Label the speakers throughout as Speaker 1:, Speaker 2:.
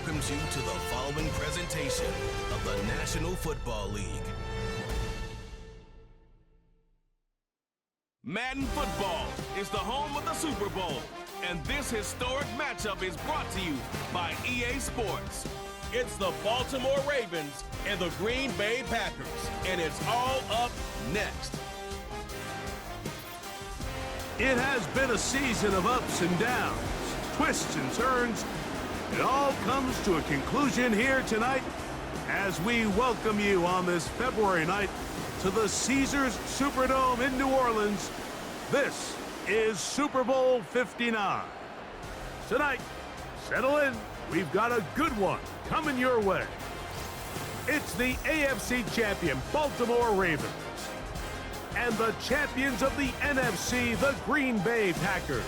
Speaker 1: welcomes you to the following presentation of the National Football League.
Speaker 2: Madden Football is the home of the Super Bowl, and this historic matchup is brought to you by EA Sports. It's the Baltimore Ravens and the Green Bay Packers, and it's all up next.
Speaker 3: It has been a season of ups and downs, twists and turns. It all comes to a conclusion here tonight as we welcome you on this February night to the Caesars Superdome in New Orleans. This is Super Bowl 59. Tonight, settle in. We've got a good one coming your way. It's the AFC champion Baltimore Ravens and the champions of the NFC, the Green Bay Packers.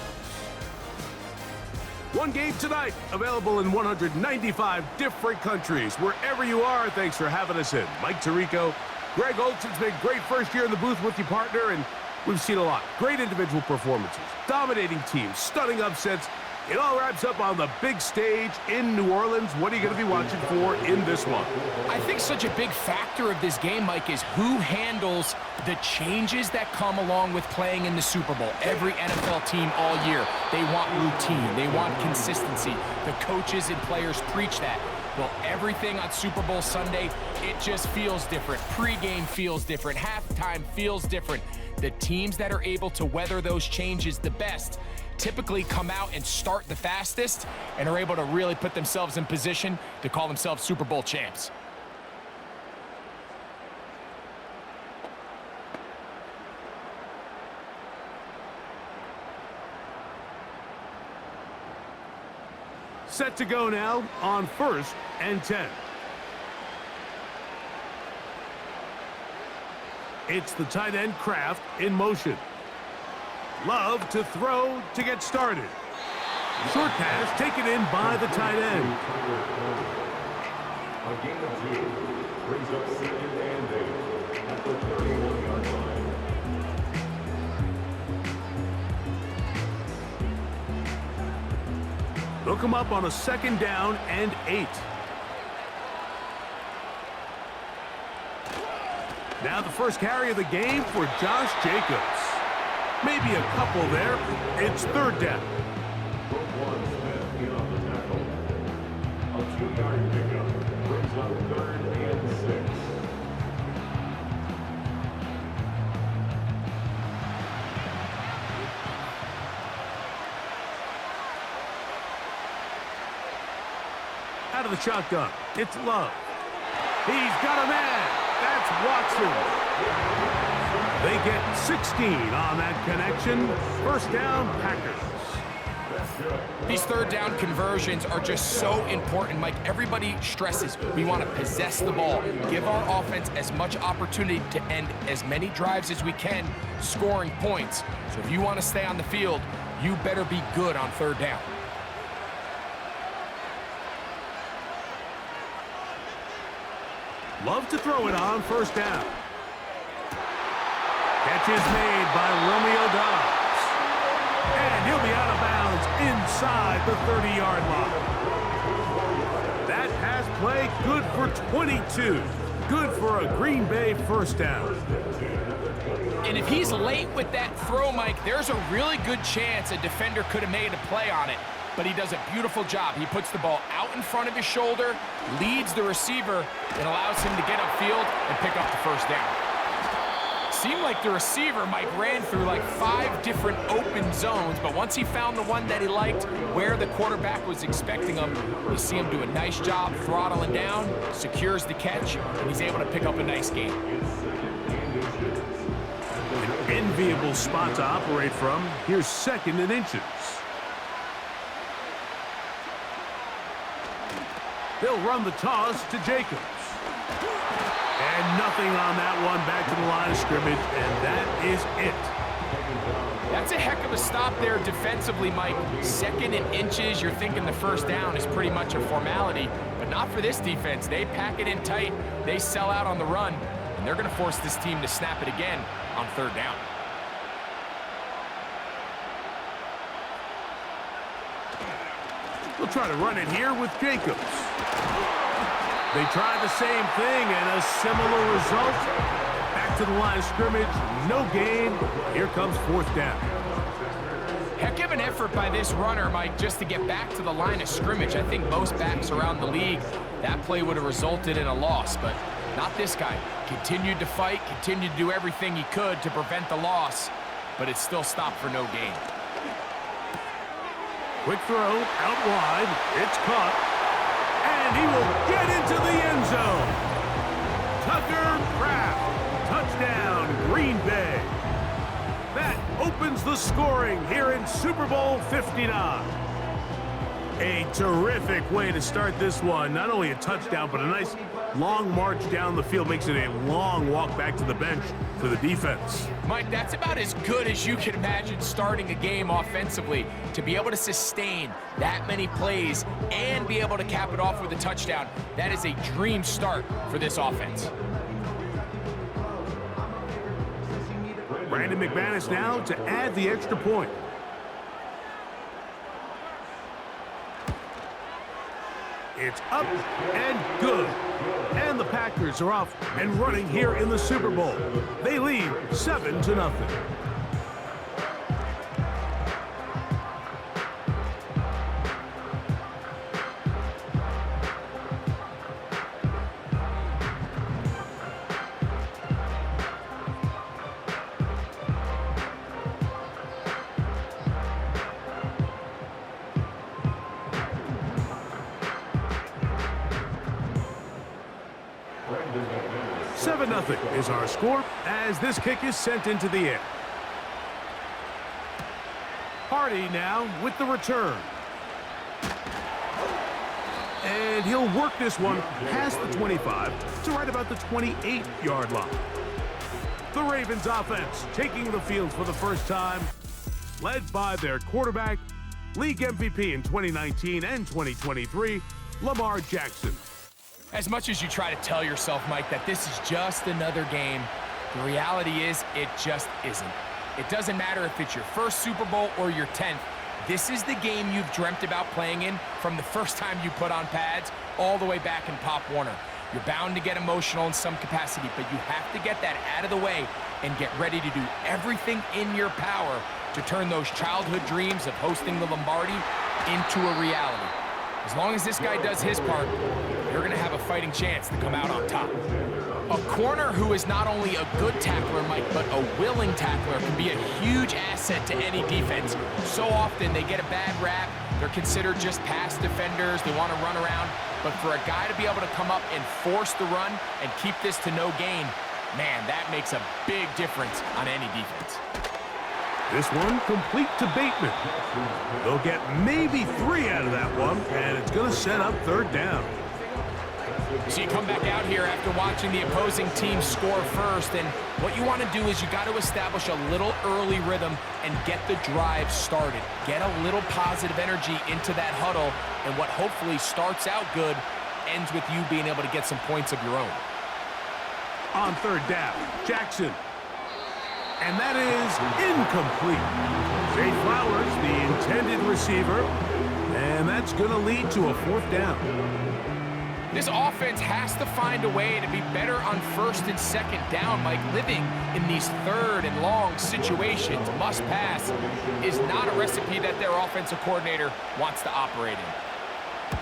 Speaker 3: One game tonight, available in 195 different countries. Wherever you are, thanks for having us in. Mike Tirico, Greg Olson's been great first year in the booth with you, partner, and we've seen a lot. Great individual performances, dominating teams, stunning upsets. It all wraps up on the big stage in New Orleans. What are you going to be watching for in this one?
Speaker 4: I think such a big factor of this game, Mike, is who handles the changes that come along with playing in the Super Bowl. Every NFL team all year, they want routine. They want consistency. The coaches and players preach that. Well, everything on Super Bowl Sunday, it just feels different. Pre-game feels different. Halftime feels different. The teams that are able to weather those changes the best typically come out and start the fastest and are able to really put themselves in position to call themselves Super Bowl champs.
Speaker 3: Set to go now on 1st and 10. It's the tight end Kraft in motion. Love to throw to get started. Short pass taken in by the tight end.
Speaker 5: A gain of 2 brings up 2nd and 8 at the 31-yard line.
Speaker 3: Look him up on a 2nd down and 8. Now the first carry of the game for Josh Jacobs. Maybe a couple there. It's 3rd down.
Speaker 5: Roquan Smith in on the tackle. A 2-yard pickup brings up 3rd and 6.
Speaker 3: Out of the shotgun, it's Love. He's got a man. That's Watson. They get 16 on that connection. 1st down, Packers.
Speaker 4: These 3rd down conversions are just so important, Mike. Everybody stresses we want to possess the ball, give our offense as much opportunity to end as many drives as we can, scoring points. So if you want to stay on the field, you better be good on 3rd down.
Speaker 3: Love to throw it on 1st down. Catch is made by Romeo Doubs. And he'll be out of bounds inside the 30-yard line. That pass play good for 22. Good for a Green Bay 1st down.
Speaker 4: And if he's late with that throw, Mike, there's a really good chance a defender could have made a play on it. But he does a beautiful job. He puts the ball out in front of his shoulder, leads the receiver, and allows him to get upfield and pick up the 1st down. Seemed like the receiver, Mike, ran through like 5 different open zones, but once he found the one that he liked, where the quarterback was expecting him, you see him do a nice job throttling down, secures the catch, and he's able to pick up a nice gain.
Speaker 3: An enviable spot to operate from. Here's 2nd and inches. They'll run the toss to Jacobs. And nothing on that one. Back to the line of scrimmage, and that is it.
Speaker 4: That's a heck of a stop there defensively, Mike. 2nd and inches, you're thinking the 1st down is pretty much a formality, but not for this defense. They pack it in tight, they sell out on the run, and they're going to force this team to snap it again on 3rd down.
Speaker 3: They'll try to run it here with Jacobs. They try the same thing and a similar result. Back to the line of scrimmage, no gain. Here comes fourth down.
Speaker 4: Heck of an effort by this runner, Mike, just to get back to the line of scrimmage. I think most backs around the league, that play would have resulted in a loss, but not this guy. Continued to fight, continued to do everything he could to prevent the loss, but it still stopped for no gain.
Speaker 3: Quick throw, out wide, it's caught, and he will get into the end zone. Tucker Kraft, touchdown, Green Bay. That opens the scoring here in Super Bowl 59. A terrific way to start this one. Not only a touchdown, but a nice long march down the field. Makes it a long walk back to the bench for the defense.
Speaker 4: Mike, that's about as good as you can imagine starting a game offensively. To be able to sustain that many plays and be able to cap it off with a touchdown, that is a dream start for this offense.
Speaker 3: Brandon McManus now to add the extra point. It's up and good. And the Packers are off and running here in the Super Bowl. They lead 7-0. Nothing is our score as this kick is sent into the air. Hardy now with the return. And he'll work this one past the 25 to right about the 28-yard line. The Ravens offense taking the field for the first time, led by their quarterback, league MVP in 2019 and 2023, Lamar Jackson.
Speaker 4: As much as you try to tell yourself, Mike, that this is just another game, the reality is it just isn't. It doesn't matter if it's your first Super Bowl or your 10th. This is the game you've dreamt about playing in from the first time you put on pads all the way back in Pop Warner. You're bound to get emotional in some capacity, but you have to get that out of the way and get ready to do everything in your power to turn those childhood dreams of hosting the Lombardi into a reality. As long as this guy does his part, you're going to have a fighting chance to come out on top. A corner who is not only a good tackler, Mike, but a willing tackler can be a huge asset to any defense. So often they get a bad rap. They're considered just pass defenders. They want to run around. But for a guy to be able to come up and force the run and keep this to no gain, man, that makes a big difference on any defense.
Speaker 3: This one complete to Bateman. They'll get maybe 3 out of that one, and it's going to set up third down.
Speaker 4: So you come back out here after watching the opposing team score first, and what you want to do is you got to establish a little early rhythm and get the drive started. Get a little positive energy into that huddle, and what hopefully starts out good ends with you being able to get some points of your own.
Speaker 3: On third down, Jackson. And that is incomplete. Zay Flowers, the intended receiver, and that's going to lead to a fourth down.
Speaker 4: This offense has to find a way to be better on first and second down. Mike, living in these third and long situations, must pass, is not a recipe that their offensive coordinator wants to operate in.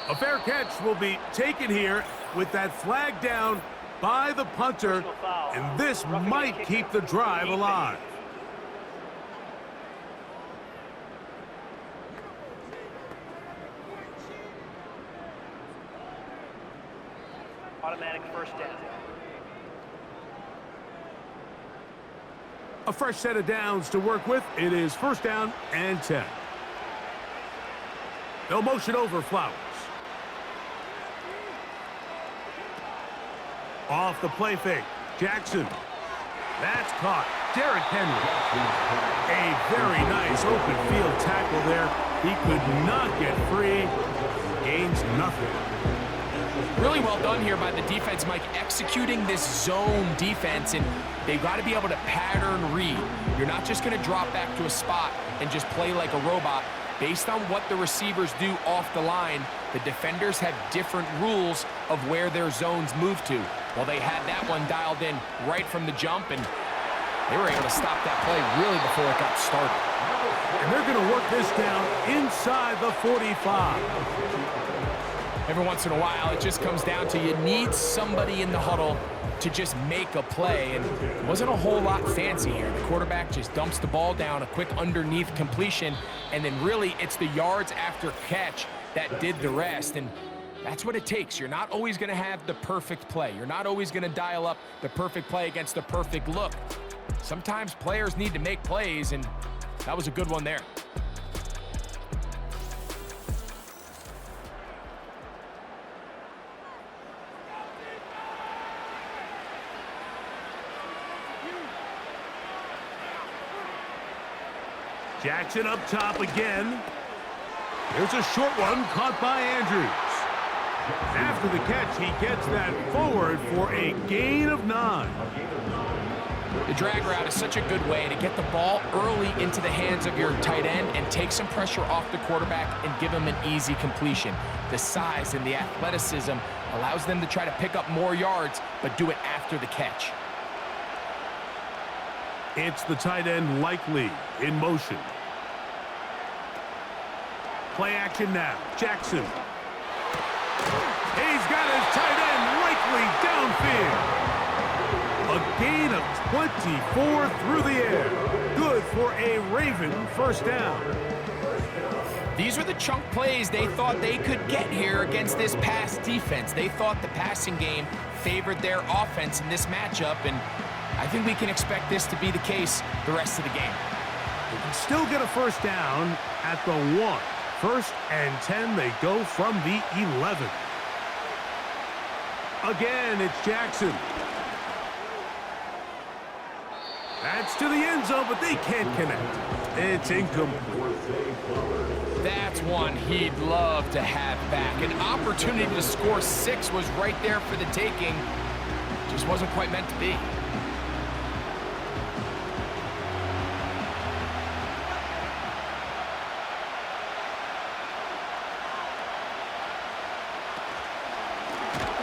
Speaker 3: A fair catch will be taken here with that flag down by the punter, and this might keep the drive alive.
Speaker 6: Automatic first down.
Speaker 3: A fresh set of downs to work with. It is first down and 10. They'll motion over Flowers. Off the play fake, Jackson. That's caught. Derrick Henry. A very nice open field tackle there. He could not get free. Gains nothing.
Speaker 4: Really well done here by the defense, Mike, executing this zone defense. And They've got to be able to pattern read. You're not just going to drop back to a spot and just play like a robot. Based on what the receivers do off the line, the defenders have different rules of where their zones move to. Well, they had that one dialed in right from the jump, and they were able to stop that play really before it got started.
Speaker 3: And they're going to work this down inside the 45.
Speaker 4: Every once in a while, it just comes down to you need somebody in the huddle to just make a play, and it wasn't a whole lot fancy here. The quarterback just dumps the ball down, a quick underneath completion, and then really it's the yards after catch that did the rest, and that's what it takes. You're not always going to have the perfect play. You're not always going to dial up the perfect play against the perfect look. Sometimes players need to make plays, and that was a good one there.
Speaker 3: Jackson up top again. Here's a short one caught by Andrews. After the catch, he gets that forward for a gain of 9.
Speaker 4: The drag route is such a good way to get the ball early into the hands of your tight end and take some pressure off the quarterback and give him an easy completion. The size and the athleticism allows them to try to pick up more yards, but do it after the catch.
Speaker 3: It's the tight end Likely in motion. Play action now. Jackson. He's got his tight end Likely downfield. A gain of 24 through the air. Good for a Raven first down.
Speaker 4: These are the chunk plays they thought they could get here against this pass defense. They thought the passing game favored their offense in this matchup, and I think we can expect this to be the case the rest of the game.
Speaker 3: They can still get a first down at the 1. 1st and 10, they go from the 11. Again, it's Jackson. That's to the end zone, but they can't connect. It's incomplete.
Speaker 4: That's one he'd love to have back. An opportunity to score 6 was right there for the taking. Just wasn't quite meant to be.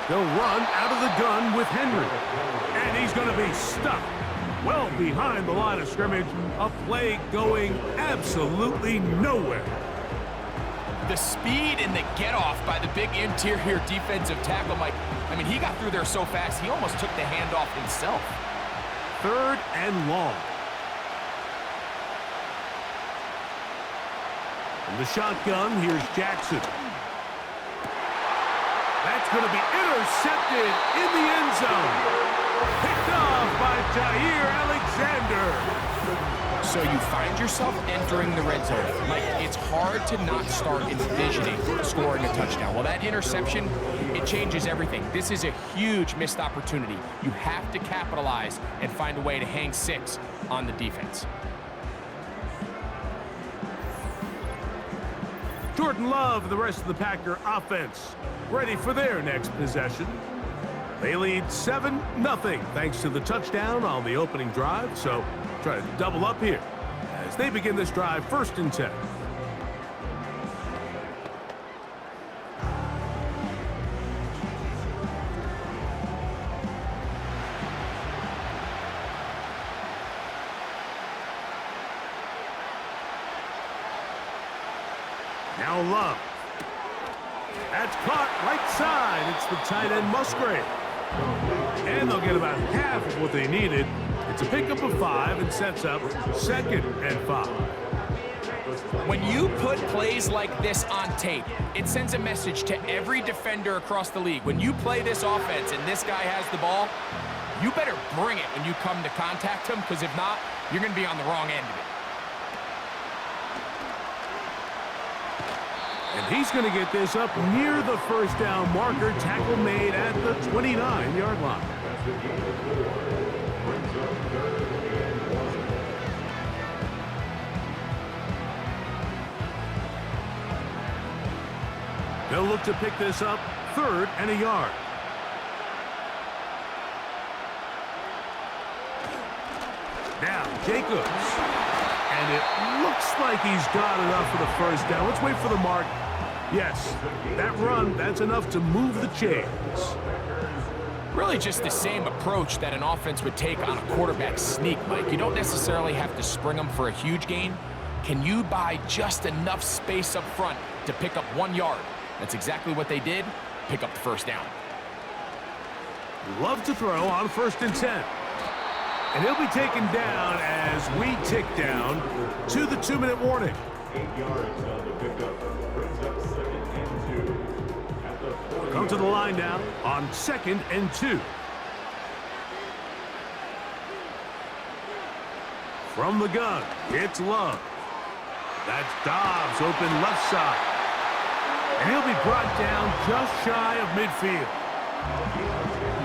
Speaker 3: They'll run out of the gun with Henry. And he's going to be stuck well behind the line of scrimmage. A play going absolutely nowhere.
Speaker 4: The speed and the get-off by the big interior defensive tackle, Mike. I mean, he got through there so fast, he almost took the handoff himself.
Speaker 3: 3rd and long. In the shotgun, here's Jackson. That's going to be intercepted in the end zone. Picked off by Jair Alexander.
Speaker 4: So you find yourself entering the red zone. Like, it's hard to not start envisioning scoring a touchdown. Well, that interception, it changes everything. This is a huge missed opportunity. You have to capitalize and find a way to hang 6 on the defense.
Speaker 3: Jordan Love and the rest of the Packer offense ready for their next possession. They lead 7-0 thanks to the touchdown on the opening drive, so try to double up here as they begin this drive 1st and 10. Now Love. That's caught right side. It's the tight end Musgrave. And they'll get about half of what they needed. It's a pickup of 5 and sets up 2nd and 5.
Speaker 4: When you put plays like this on tape, it sends a message to every defender across the league. When you play this offense and this guy has the ball, you better bring it when you come to contact him, because if not, you're going to be on the wrong end of it.
Speaker 3: And he's going to get this up near the first down marker. Tackle made at the 29-yard line. They'll look to pick this up 3rd and a yard. Now, Jacobs. And it looks like he's got enough for the first down. Let's wait for the mark. Yes, that run, that's enough to move the chains.
Speaker 4: Really just the same approach that an offense would take on a quarterback sneak, Mike. You don't necessarily have to spring them for a huge gain. Can you buy just enough space up front to pick up 1 yard? That's exactly what they did. Pick up the first down.
Speaker 3: Love to throw on 1st and 10. And he'll be taken down as we tick down to the 2-minute warning.
Speaker 5: 8 yards on the pickup. Brings up 2nd and 2. At the 40.
Speaker 3: Come to the line now on 2nd and 2. From the gun, it's Love. That's Dobbs open left side. And he'll be brought down just shy of midfield.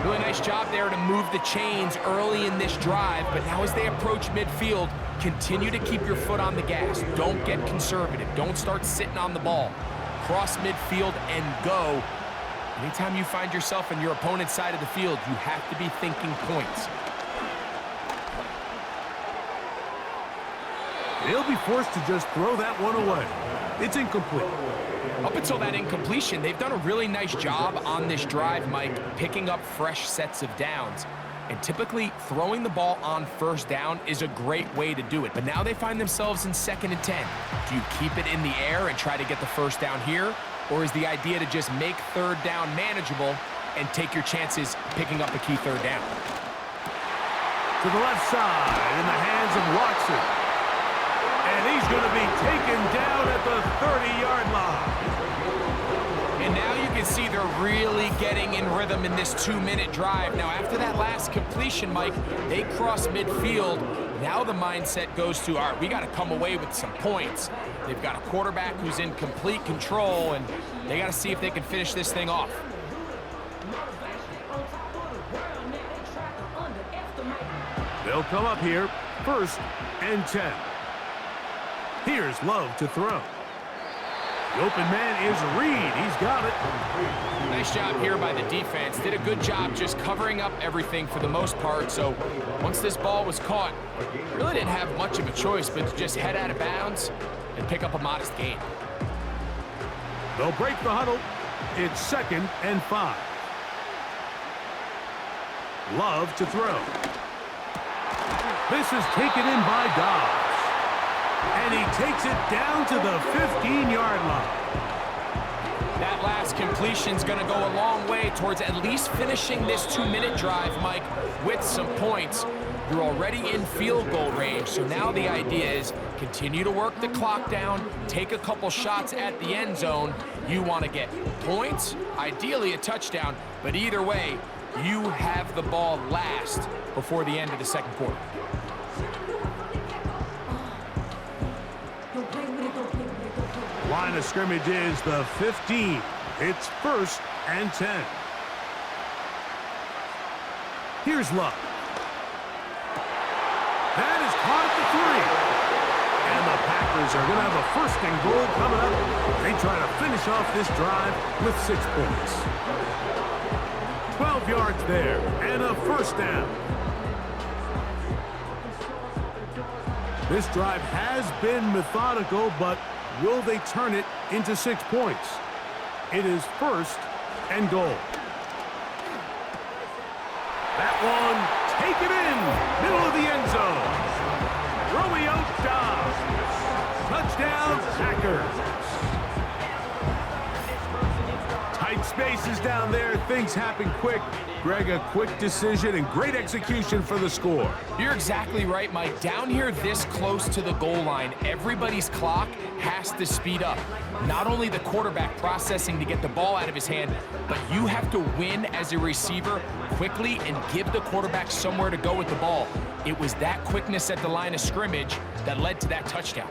Speaker 4: Really nice job there to move the chains early in this drive, but now as they approach midfield, continue to keep your foot on the gas. Don't get conservative. Don't start sitting on the ball. Cross midfield and go. Anytime you find yourself on your opponent's side of the field, you have to be thinking points.
Speaker 3: They'll be forced to just throw that one away. It's incomplete.
Speaker 4: Up until that incompletion, they've done a really nice job on this drive, Mike, picking up fresh sets of downs. And typically, throwing the ball on 1st down is a great way to do it. But now they find themselves in 2nd and 10. Do you keep it in the air and try to get the 1st down here? Or is the idea to just make 3rd down manageable and take your chances picking up a key 3rd down?
Speaker 3: To the left side in the hands of Watson. And he's going to be taken down at the 30-yard line.
Speaker 4: And now you can see they're really getting in rhythm in this 2-minute drive. Now, after that last completion, Mike, they cross midfield. Now the mindset goes to, all right, we got to come away with some points. They've got a quarterback who's in complete control, and they got to see if they can finish this thing off.
Speaker 3: They'll come up here, 1st and 10. Here's Love to throw. The open man is Reed. He's got it.
Speaker 4: Nice job here by the defense. Did a good job just covering up everything for the most part. So once this ball was caught, really didn't have much of a choice but to just head out of bounds and pick up a modest gain.
Speaker 3: They'll break the huddle. It's 2nd and 5. Love to throw. This is taken in by Dobbs. And he takes it down to the 15-yard line.
Speaker 4: That last completion's going to go a long way towards at least finishing this 2-minute drive, Mike, with some points. You're already in field goal range, so now the idea is continue to work the clock down, take a couple shots at the end zone. You want to get points, ideally a touchdown, but either way, you have the ball last before the end of the 2nd quarter.
Speaker 3: Line of scrimmage is the 15. It's 1st and 10. Here's Love. That is caught at the 3. And the Packers are going to have a 1st and goal coming up. They try to finish off this drive with 6 points. 12 yards there and a 1st down. This drive has been methodical, but will they turn it into 6 points? It is 1st and goal. That one, take it in, middle of the end zone. Romeo Dobbs. Touchdown, Packers. Tight spaces down there, things happen quick. Greg, a quick decision and great execution for the score.
Speaker 4: You're exactly right, Mike. Down here this close to the goal line, everybody's clock has to speed up. Not only the quarterback processing to get the ball out of his hand, but you have to win as a receiver quickly and give the quarterback somewhere to go with the ball. It was that quickness at the line of scrimmage that led to that touchdown.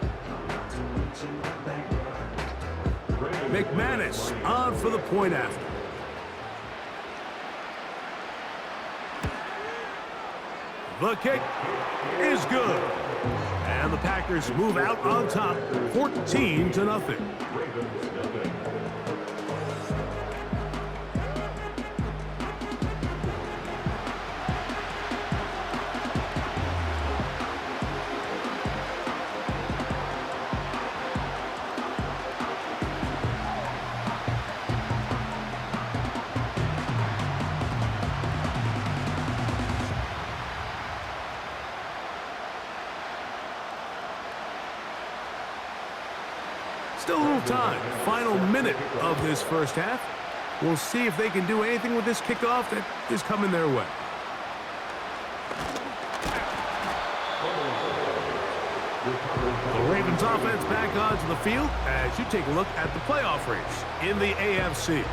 Speaker 3: McManus on for the point after. The kick is good. And the Packers move out on top, 14-0. Still a little time. Final minute of this first half. We'll see if they can do anything with this kickoff that is coming their way. The Ravens offense back onto the field as you take a look at the playoff race in the AFC.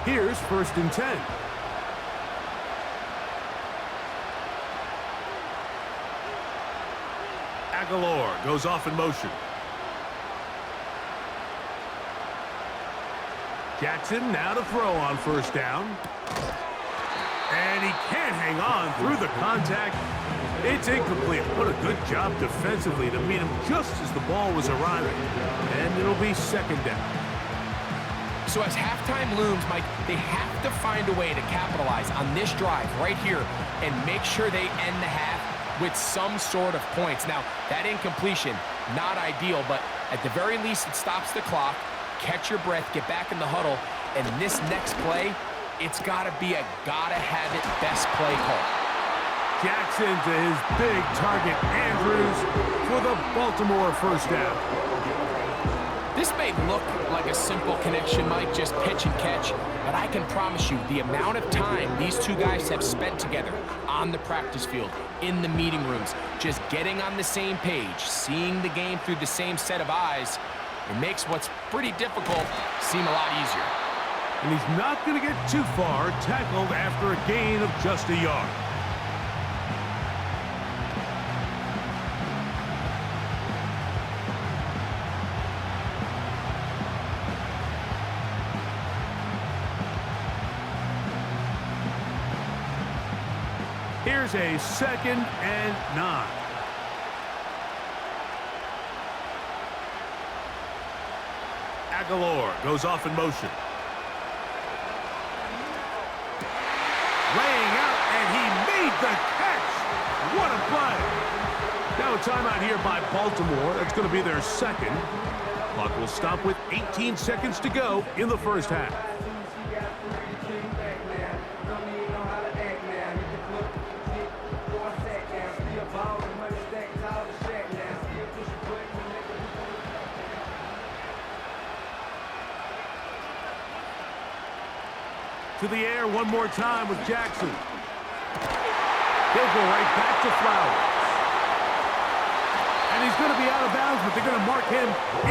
Speaker 3: Here's 1st and 10. Aguilar goes off in motion. Jackson now to throw on 1st down. And he can't hang on through the contact. It's incomplete. What a good job defensively to meet him just as the ball was arriving. And it'll be 2nd down.
Speaker 4: So as halftime looms, Mike, they have to find a way to capitalize on this drive right here and make sure they end the half with some sort of points. Now, that incompletion, not ideal, but at the very least, it stops the clock. Catch your breath, get back in the huddle, and this next play, it's got to be a gotta-have-it best play call.
Speaker 3: Jackson to his big target, Andrews, for the Baltimore 1st down.
Speaker 4: This may look like a simple connection, Mike, just pitch and catch, but I can promise you the amount of time these two guys have spent together on the practice field, in the meeting rooms, just getting on the same page, seeing the game through the same set of eyes, it makes what's pretty difficult seem a lot easier.
Speaker 3: And he's not going to get too far, tackled after a gain of just a yard. Here's a 2nd and 9. Aguilar goes off in motion. Laying out, and he made the catch. What a play. Now a timeout here by Baltimore. That's going to be their 2nd. Clock will stop with 18 seconds to go in the 1st half. To the air one more time with Jackson. He'll go right back to Flowers. And he's going to be out of bounds, but they're going to mark him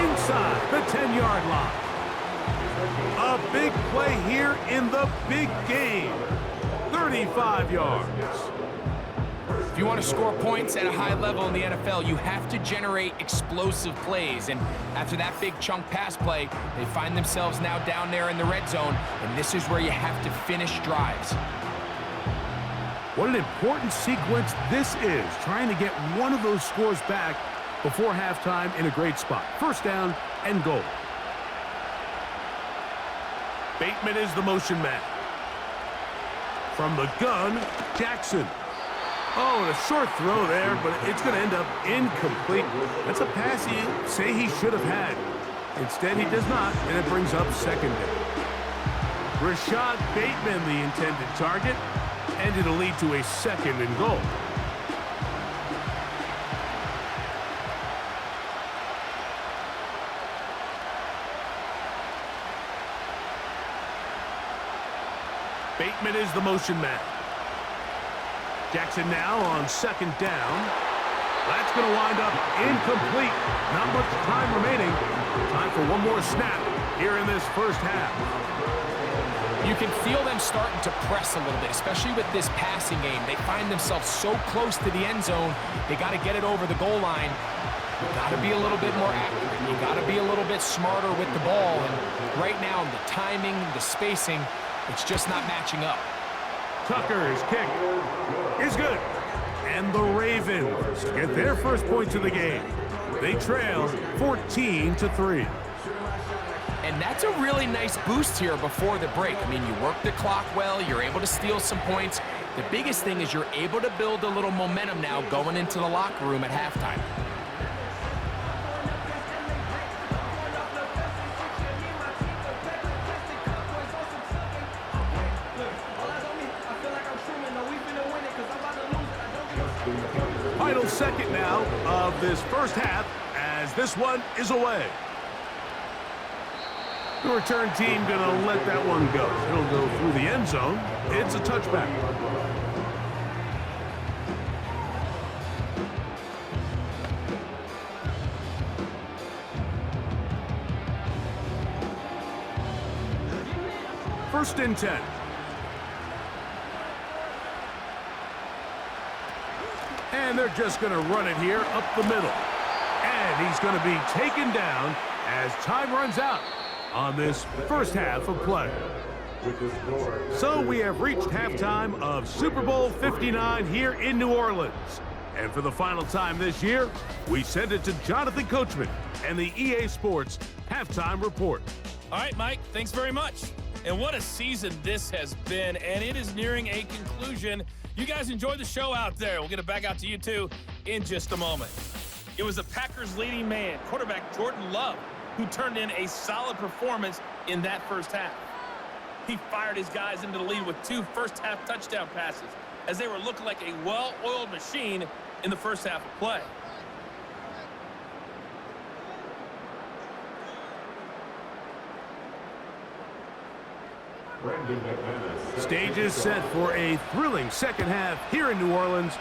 Speaker 3: inside the 10-yard line. A big play here in the big game. 35 yards.
Speaker 4: If you want to score points at a high level in the NFL, you have to generate explosive plays. And after that big chunk pass play, they find themselves now down there in the red zone, and this is where you have to finish drives.
Speaker 3: What an important sequence this is, trying to get one of those scores back before halftime in a great spot. 1st down and goal. Bateman is the motion man. From the gun, Jackson. Oh, and a short throw there, but it's going to end up incomplete. That's a pass you say he should have had. Instead, he does not, and it brings up 2nd down. Rashad Bateman, the intended target, and it'll lead to a 2nd and goal. Bateman is the motion man. Jackson now on 2nd down. That's going to wind up incomplete. Not much time remaining. Time for one more snap here in this 1st half.
Speaker 4: You can feel them starting to press a little bit, especially with this passing game. They find themselves so close to the end zone, they got to get it over the goal line. You got to be a little bit more accurate. You got to be a little bit smarter with the ball. And right now, the timing, the spacing, it's just not matching up.
Speaker 3: Tucker's kick is good. And the Ravens get their first points of the game. They trail 14-3.
Speaker 4: And And that's a really nice boost here before the break. I mean, you work the clock well, you're able to steal some points. The biggest thing is you're able to build a little momentum now going into the locker room at halftime.
Speaker 3: Final second now of this first half as this one is away. The return team going to let that one go. It'll go through the end zone. It's a touchback. First and 10. And they're just going to run it here up the middle. And he's going to be taken down as time runs out on this first half of play. So we have reached halftime of Super Bowl 59 here in New Orleans. And for the final time this year, we send it to Jonathan Coachman and the EA Sports Halftime Report.
Speaker 6: All right, Mike, thanks very much. And what a season this has been, and it is nearing a conclusion. You guys enjoy the show out there. We'll get it back out to you, too, in just a moment. It was the Packers' leading man, quarterback Jordan Love, who turned in a solid performance in that first half. He fired his guys into the lead with 2 first-half touchdown passes as they were looking like a well-oiled machine in the first half of play.
Speaker 3: Stage is set for a thrilling second half here in New Orleans.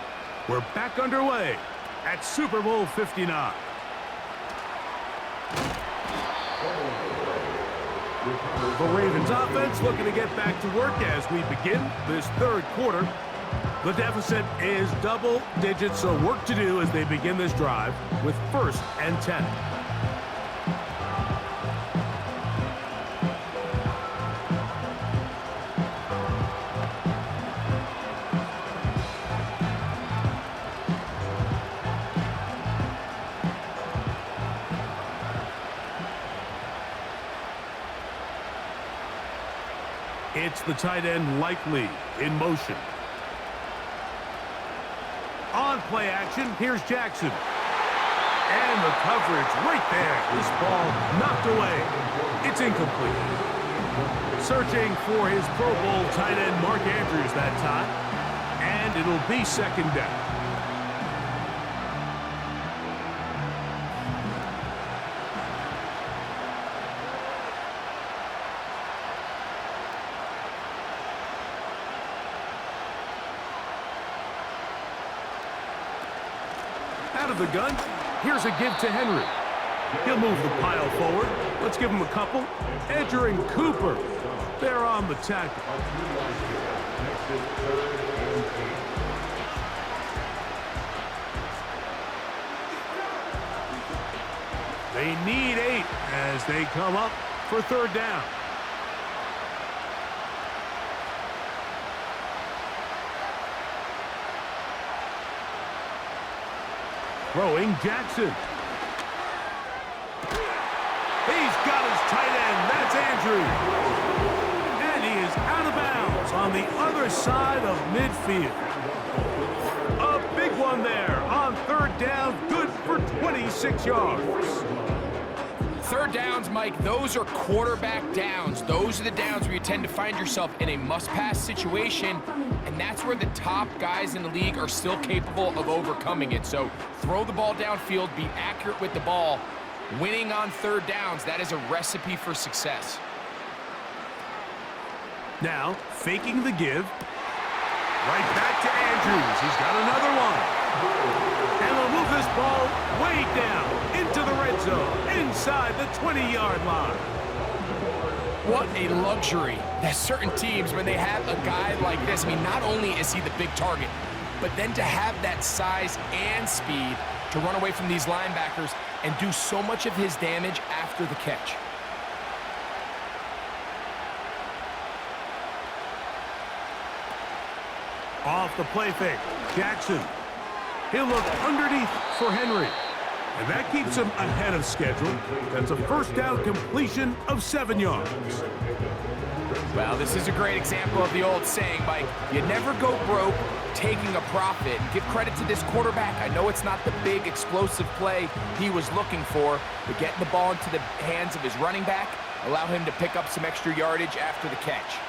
Speaker 3: We're back underway at Super Bowl 59. The Ravens offense looking to get back to work as we begin this third quarter. The deficit is double digits, so work to do as they begin this drive with 1st and 10. It's the tight end Likely in motion. On play action, here's Jackson. And the coverage right there. This ball knocked away. It's incomplete. Searching for his Pro Bowl tight end Mark Andrews that time. And it'll be second down. Out of the gun, here's a give to Henry. He'll move the pile forward. Let's give him a couple. Edger and Cooper, they're on the tackle. They need 8 as they come up for third down. Throwing Jackson. He's got his tight end. That's Andrews. And he is out of bounds on the other side of midfield. A big one there on third down. Good for 26 yards.
Speaker 4: Third downs, Mike, those are quarterback downs. Those are the downs where you tend to find yourself in a must-pass situation, and that's where the top guys in the league are still capable of overcoming it. So throw the ball downfield, be accurate with the ball. Winning on third downs, that is a recipe for success.
Speaker 3: Now, faking the give. Right back to Andrews. He's got another one. And they'll move this ball way down into the red zone, inside the 20-yard line.
Speaker 4: What a luxury that certain teams, when they have a guy like this, I mean, not only is he the big target, but then to have that size and speed to run away from these linebackers and do so much of his damage after the catch.
Speaker 3: Off the play fake, Jackson. He'll look underneath for Henry. And that keeps him ahead of schedule. That's a first down completion of 7 yards.
Speaker 4: Well, this is a great example of the old saying, Mike, you never go broke taking a profit. Give credit to this quarterback. I know it's not the big explosive play he was looking for, but getting the ball into the hands of his running back, allow him to pick up some extra yardage after the catch.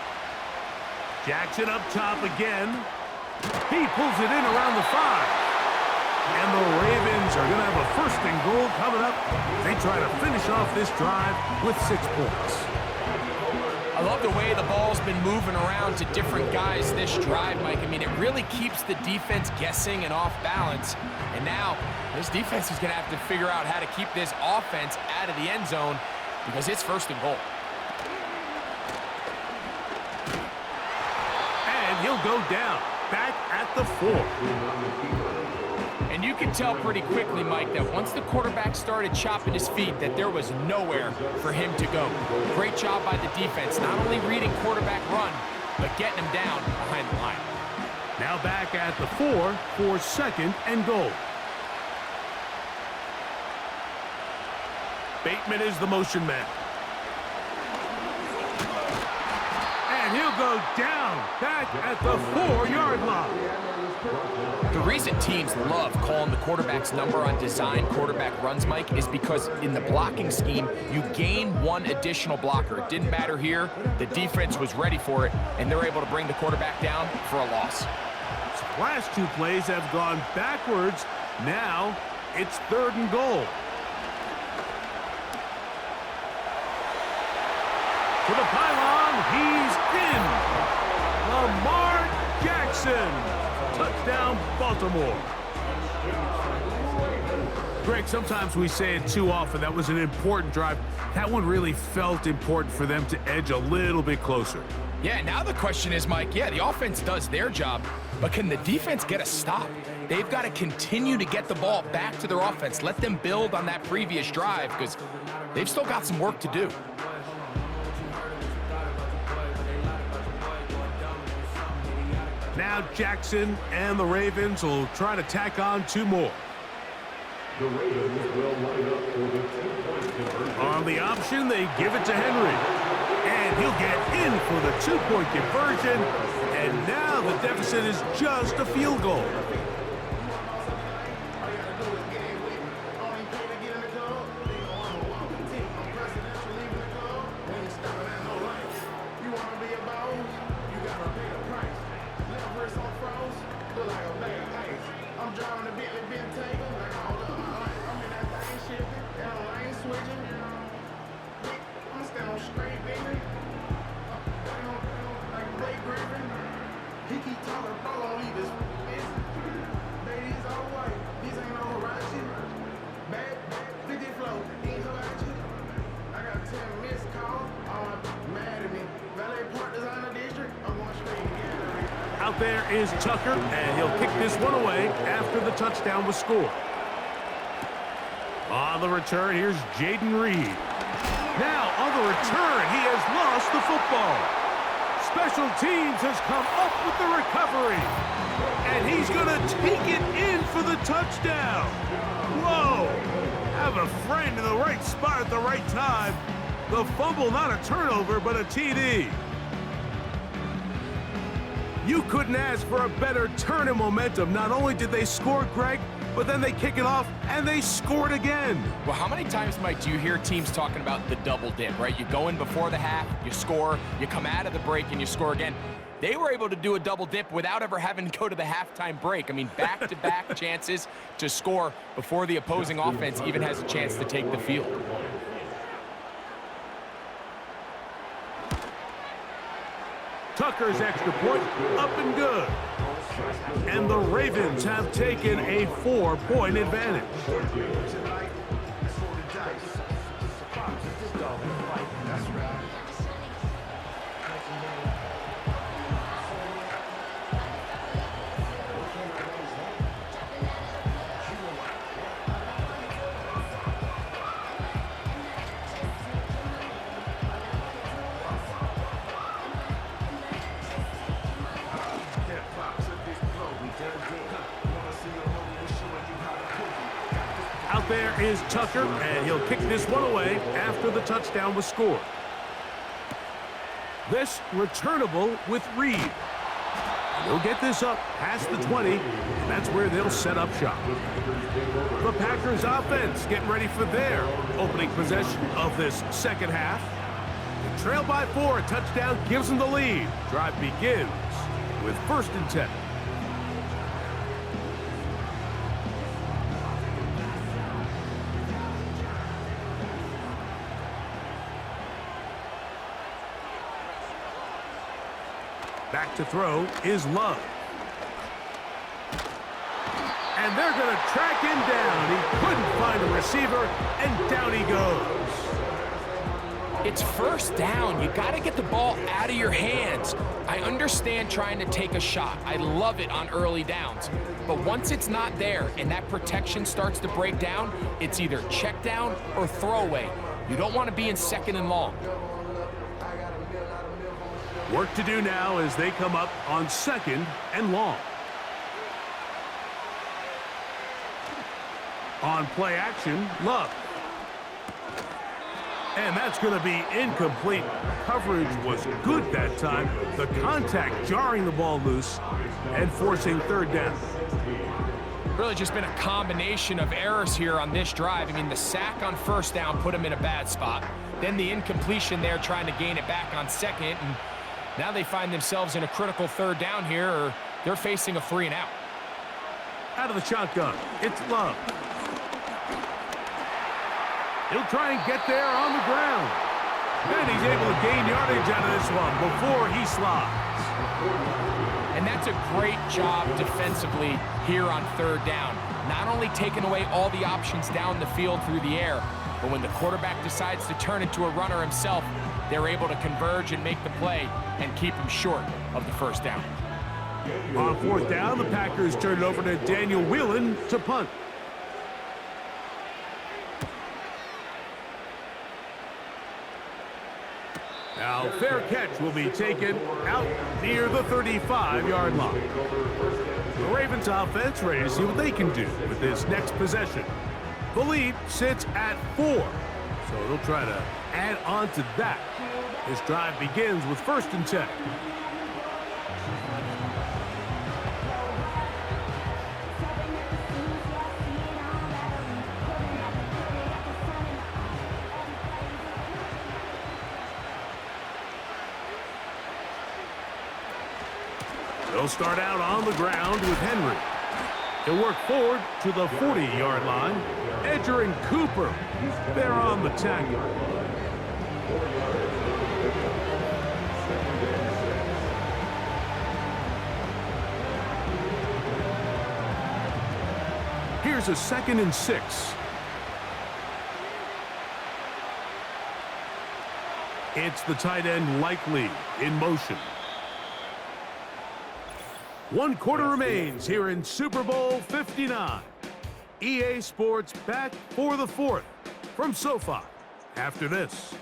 Speaker 3: Jackson up top again. He pulls it in around the 5. And the Ravens are going to have a 1st and goal coming up. They try to finish off this drive with 6 points.
Speaker 4: I love the way the ball's been moving around to different guys this drive, Mike. I mean, it really keeps the defense guessing and off balance. And now this defense is going to have to figure out how to keep this offense out of the end zone because it's 1st and goal.
Speaker 3: And he'll go down, back at the 4.
Speaker 4: And you can tell pretty quickly, Mike, that once the quarterback started chopping his feet, that there was nowhere for him to go. Great job by the defense, not only reading quarterback run, but getting him down behind the line.
Speaker 3: Now back at the 4 for 2nd and goal. Bateman is the motion man. And he'll go down, back at the 4-yard line.
Speaker 4: The reason teams love calling the quarterback's number on design quarterback runs, Mike, is because in the blocking scheme, you gain 1 additional blocker. It didn't matter here. The defense was ready for it, and they're able to bring the quarterback down for a loss.
Speaker 3: Last 2 plays have gone backwards. Now it's 3rd and goal. To the pylon, he's in. Lamar Jackson. Touchdown, Baltimore. Greg, sometimes we say it too often. That was an important drive. That one really felt important for them to edge a little bit closer.
Speaker 4: Yeah, now the question is, Mike, yeah, the offense does their job, but can the defense get a stop? They've got to continue to get the ball back to their offense. Let them build on that previous drive because they've still got some work to do.
Speaker 3: Now Jackson and the Ravens will try to tack on 2 more.
Speaker 5: The Ravens will line up for the 2-point conversion.
Speaker 3: On the option, they give it to Henry. And he'll get in for the 2-point conversion. And now the deficit is just a field goal. Out there is Tucker, and he'll kick this one away after the touchdown was scored. On the return, here's Jaden Reed. Now, on the return, he has lost the football. Special teams has come up with the recovery. And he's going to take it in for the touchdown. Whoa! Have a friend in the right spot at the right time. The fumble, not a turnover, but a TD. You couldn't ask for a better turn in momentum. Not only did they score, Greg, but then they kick it off, and they scored again.
Speaker 4: Well, how many times, Mike, do you hear teams talking about the double dip, right? You go in before the half, you score, you come out of the break, and you score again. They were able to do a double dip without ever having to go to the halftime break. I mean, back-to-back chances to score before the opposing offense even has a chance to take the field.
Speaker 3: Tucker's extra point up and good. And the Ravens have taken a 4-point advantage. Out there is Tucker, and he'll kick this one away after the touchdown was scored. This returnable with Reed. He'll get this up past the 20, and that's where they'll set up shop. The Packers offense getting ready for their opening possession of this second half. The trail by 4, a touchdown gives them the lead. Drive begins with 1st and 10. Back to throw is Love. And they're going to track him down. He couldn't find a receiver, and down he goes.
Speaker 4: It's 1st down. You got to get the ball out of your hands. I understand trying to take a shot. I love it on early downs. But once it's not there and that protection starts to break down, it's either check down or throwaway. You don't want to be in 2nd and long.
Speaker 3: Work to do now as they come up on 2nd and long. On play action, Love. And that's going to be incomplete. Coverage was good that time. The contact jarring the ball loose and forcing 3rd down.
Speaker 4: Really just been a combination of errors here on this drive. I mean, the sack on 1st down put him in a bad spot. Then the incompletion there trying to gain it back on 2nd. And now they find themselves in a critical 3rd down here, or they're facing a 3 and out.
Speaker 3: Out of the shotgun, it's Love. He'll try and get there on the ground. Then he's able to gain yardage out of this one before he slides.
Speaker 4: And that's a great job defensively here on 3rd down. Not only taking away all the options down the field through the air, but when the quarterback decides to turn into a runner himself, they're able to converge and make the play and keep him short of the 1st down.
Speaker 3: On 4th down, the Packers turn it over to Daniel Whelan to punt. Now, fair catch will be taken out near the 35-yard line. The Ravens offense ready to see what they can do with this next possession. The lead sits at 4, so they'll try to add on to that. This drive begins with 1st and 10. They'll start out on the ground with Henry. He'll work forward to the 40-yard line. Edger and Cooper, they're on the tackle. Here's a 2nd and 6. It's the tight end Likely in motion. 1 quarter remains here in Super Bowl 59. EA Sports back for the 4th from SoFi after this.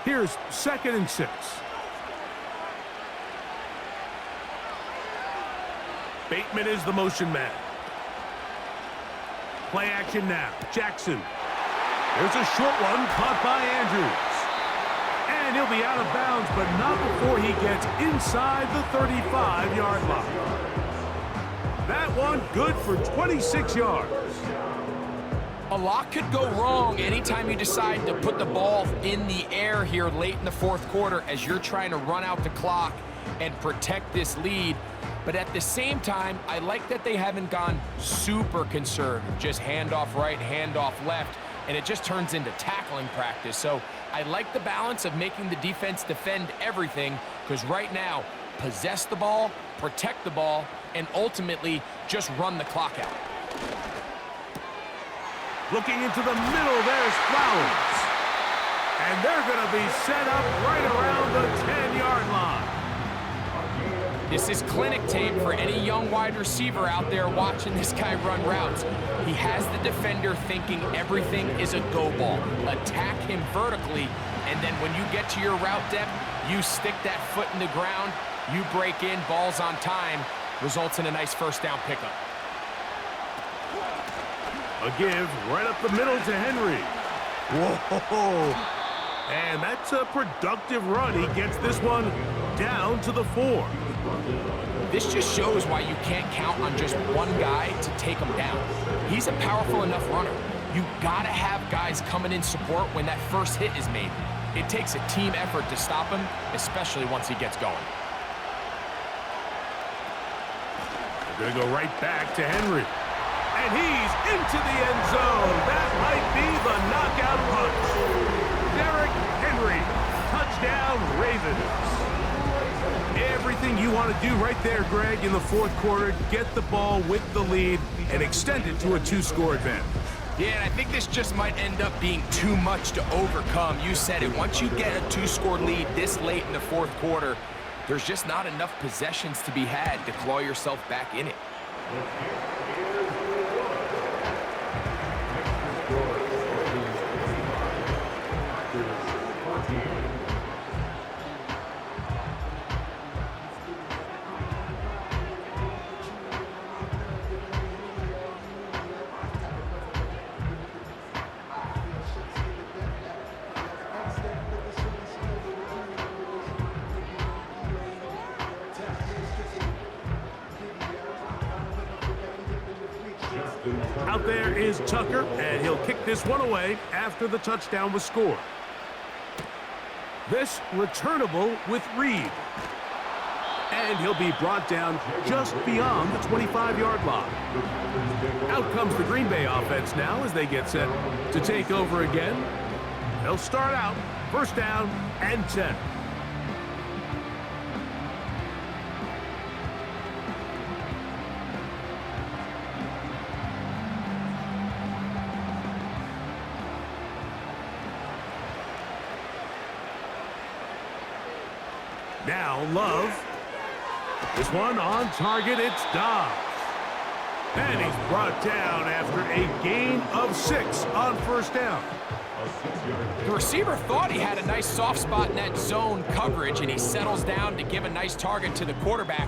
Speaker 3: Here's 2nd and 6. Bateman is the motion man. Play action now. Jackson. There's a short one caught by Andrews. And he'll be out of bounds, but not before he gets inside the 35-yard line. That one good for 26 yards.
Speaker 4: A lot could go wrong anytime you decide to put the ball in the air here late in the 4th quarter as you're trying to run out the clock and protect this lead. But at the same time, I like that they haven't gone super conservative, just handoff right, handoff left, and it just turns into tackling practice. So I like the balance of making the defense defend everything, because right now, possess the ball, protect the ball, and ultimately just run the clock out.
Speaker 3: Looking into the middle, there's Flowers. And they're going to be set up right around the 10-yard line.
Speaker 4: This is clinic tape for any young wide receiver out there watching this guy run routes. He has the defender thinking everything is a go ball. Attack him vertically, and then when you get to your route depth, you stick that foot in the ground, you break in, ball's on time, results in a nice first down pickup.
Speaker 3: A give right up the middle to Henry. Whoa! And that's a productive run. He gets this one down to the 4.
Speaker 4: This just shows why you can't count on just one guy to take him down. He's a powerful enough runner. You gotta have guys coming in support when that first hit is made. It takes a team effort to stop him, especially once he gets going.
Speaker 3: They're gonna go right back to Henry. And he's into the end zone. That might be the knockout punch. Derrick Henry, touchdown Ravens. Everything you want to do right there, Greg, in the fourth quarter, get the ball with the lead and extend it to a 2-score advantage.
Speaker 4: Yeah, and I think this just might end up being too much to overcome. You said it. Once you get a 2-score lead this late in the fourth quarter, there's just not enough possessions to be had to claw yourself back in it.
Speaker 3: Out there is Tucker, and he'll kick this one away after the touchdown was scored. This returnable with Reed. And he'll be brought down just beyond the 25-yard line. Out comes the Green Bay offense now as they get set to take over again. They'll start out first down and 10. Now Love. This one on target, it's Dobbs. And he's brought down after a gain of 6 on first down.
Speaker 4: The receiver thought he had a nice soft spot in that zone coverage, and he settles down to give a nice target to the quarterback.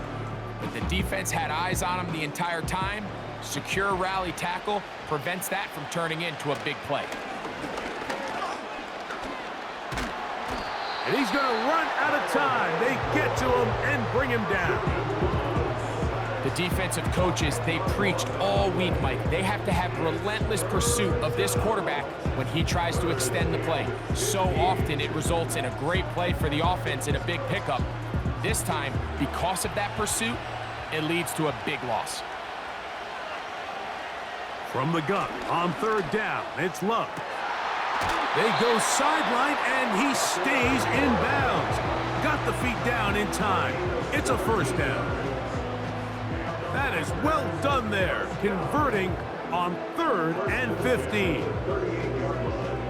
Speaker 4: But the defense had eyes on him the entire time. Secure rally tackle prevents that from turning into a big play.
Speaker 3: And he's going to run out of time. They get to him and bring him down.
Speaker 4: The defensive coaches, they preached all week, Mike. They have to have relentless pursuit of this quarterback when he tries to extend the play. So often it results in a great play for the offense and a big pickup. This time, because of that pursuit, it leads to a big loss.
Speaker 3: From the gun on third down, it's Love. They go sideline, and he stays in bounds. Got the feet down in time. It's a first down. That is well done there, converting on 3rd and 15.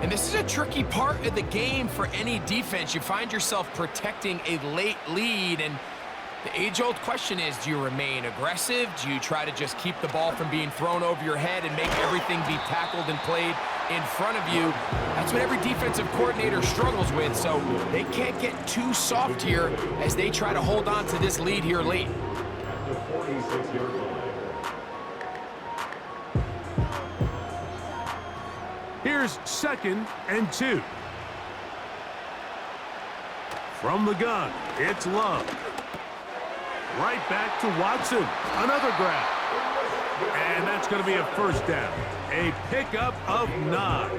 Speaker 4: And this is a tricky part of the game for any defense. You find yourself protecting a late lead, and the age-old question is, do you remain aggressive? Do you try to just keep the ball from being thrown over your head and make everything be tackled and played in front of you? That's what every defensive coordinator struggles with, so they can't get too soft here as they try to hold on to this lead here late.
Speaker 5: The 46-yard line.
Speaker 3: Here's 2nd and 2. From the gun, it's Love. Right back to Watson. Another grab. And that's going to be a first down. A pickup of 9.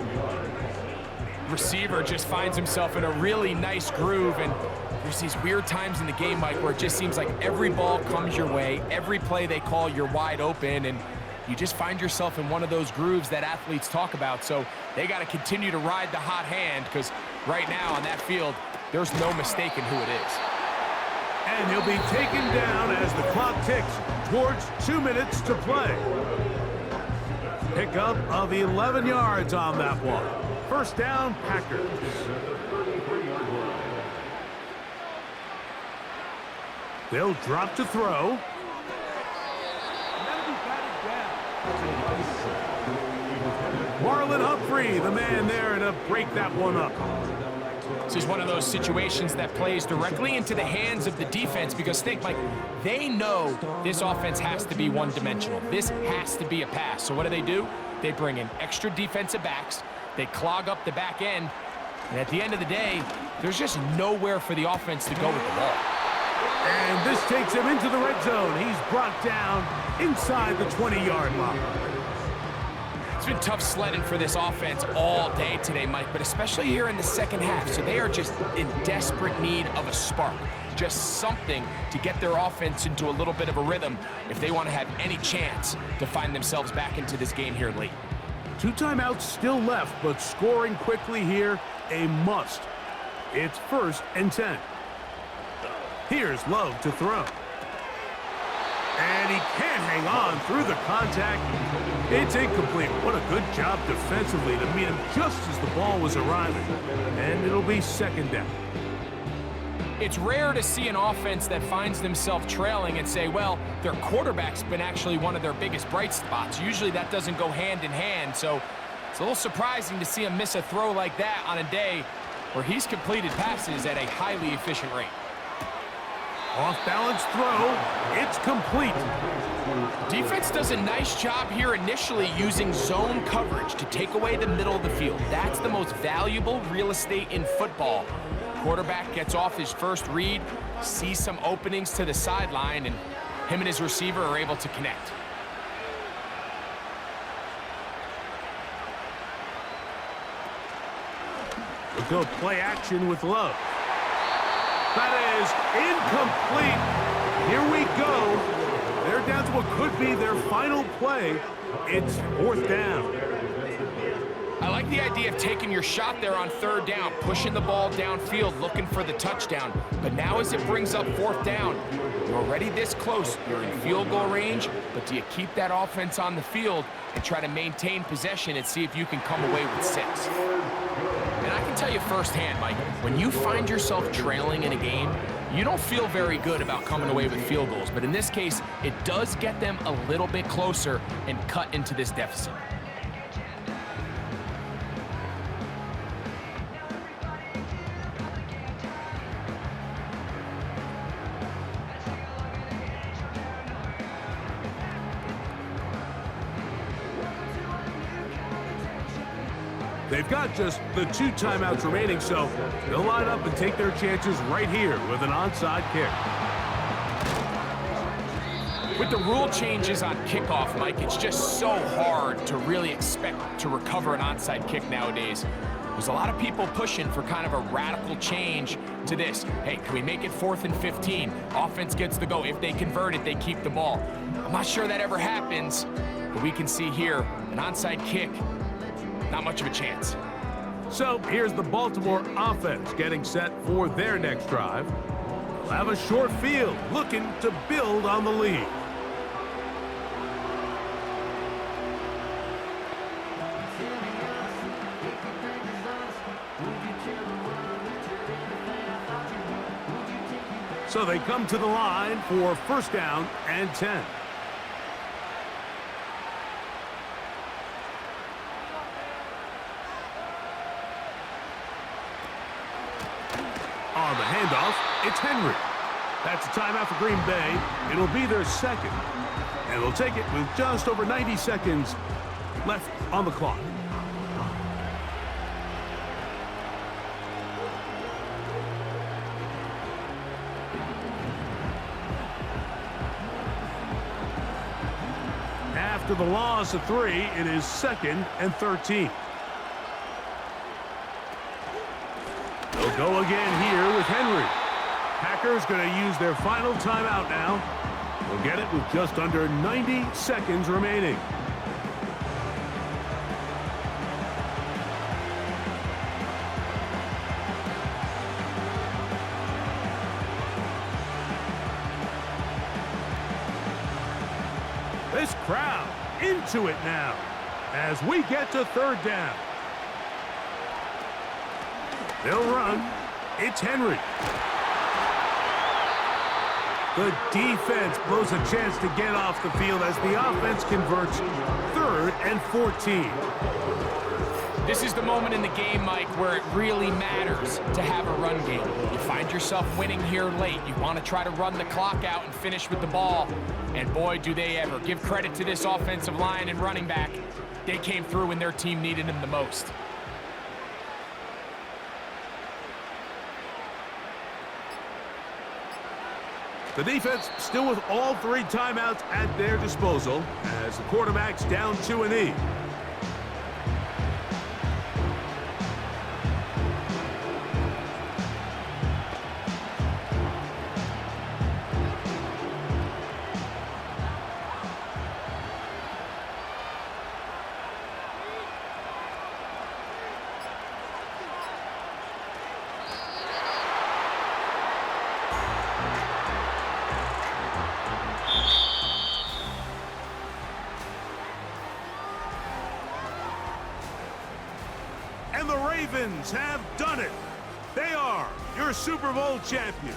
Speaker 4: Receiver just finds himself in a really nice groove, and there's these weird times in the game, Mike, where it just seems like every ball comes your way. Every play they call, you're wide open, and you just find yourself in one of those grooves that athletes talk about. So they got to continue to ride the hot hand, because right now on that field, there's no mistaking who it is.
Speaker 3: And he'll be taken down as the clock ticks towards 2 minutes to play. Pickup of 11 yards on that one. First down, Packers. They'll drop to throw. Marlon Humphrey, the man there to break that one up.
Speaker 4: This is one of those situations that plays directly into the hands of the defense because think, Mike, they know this offense has to be one-dimensional. This has to be a pass. So what do? They bring in extra defensive backs. They clog up the back end. And at the end of the day, there's just nowhere for the offense to go with the ball.
Speaker 3: And this takes him into the red zone. He's brought down inside the 20-yard line.
Speaker 4: It's been tough sledding for this offense all day today, Mike, but especially here in the second half. So they are just in desperate need of a spark, just something to get their offense into a little bit of a rhythm if they want to have any chance to find themselves back into this game here late.
Speaker 3: 2 timeouts still left, but scoring quickly here, a must. It's 1st and 10. Here's Love to throw. And he can't hang on through the contact. It's incomplete. What a good job defensively to meet him just as the ball was arriving. And it'll be 2nd down.
Speaker 4: It's rare to see an offense that finds themselves trailing and say, well, their quarterback's been actually one of their biggest bright spots. Usually that doesn't go hand in hand, so it's a little surprising to see him miss a throw like that on a day where he's completed passes at a highly efficient rate.
Speaker 3: Off-balance throw. It's complete.
Speaker 4: Defense does a nice job here initially using zone coverage to take away the middle of the field. That's the most valuable real estate in football. Quarterback gets off his first read, sees some openings to the sideline, and him and his receiver are able to connect.
Speaker 3: We'll go play action with Love. That is incomplete. Here we go. They're down to what could be their final play. It's 4th down.
Speaker 4: I like the idea of taking your shot there on 3rd down, pushing the ball downfield, looking for the touchdown. But now as it brings up 4th down, you're already this close. You're in field goal range, but do you keep that offense on the field and try to maintain possession and see if you can come away with 6? And I can tell you firsthand, Mike, when you find yourself trailing in a game, you don't feel very good about coming away with field goals. But in this case, it does get them a little bit closer and cut into this deficit.
Speaker 3: They've got just the 2 timeouts remaining, so they'll line up and take their chances right here with an onside kick.
Speaker 4: With the rule changes on kickoff, Mike, it's just so hard to really expect to recover an onside kick nowadays. There's a lot of people pushing for kind of a radical change to this. Hey, can we make it 4th and 15? Offense gets the go. If they convert it, they keep the ball. I'm not sure that ever happens, but we can see here an onside kick. Not much of a chance.
Speaker 3: So here's the Baltimore offense getting set for their next drive. They'll have a short field looking to build on the lead. So they come to the line for 1st down and 10. On the handoff, it's Henry. That's a timeout for Green Bay. It'll be their 2nd. And they'll take it with just over 90 seconds left on the clock. After the loss of 3, it is 2nd and 13. They'll go again here with Henry. Packers going to use their final timeout now. They'll get it with just under 90 seconds remaining. This crowd into it now as we get to 3rd down. They'll run. It's Henry. The defense blows a chance to get off the field as the offense converts 3rd and 14.
Speaker 4: This is the moment in the game, Mike, where it really matters to have a run game. You find yourself winning here late. You want to try to run the clock out and finish with the ball. And boy, do they ever. Give credit to this offensive line and running back. They came through when their team needed them the most.
Speaker 3: The defense still with all 3 timeouts at their disposal as the quarterback's down to a knee. And the Ravens have done it. They are your Super Bowl champions.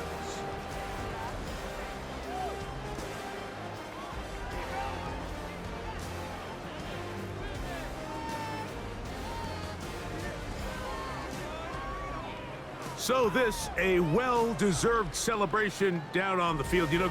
Speaker 3: So this, a well-deserved celebration down on the field. You know,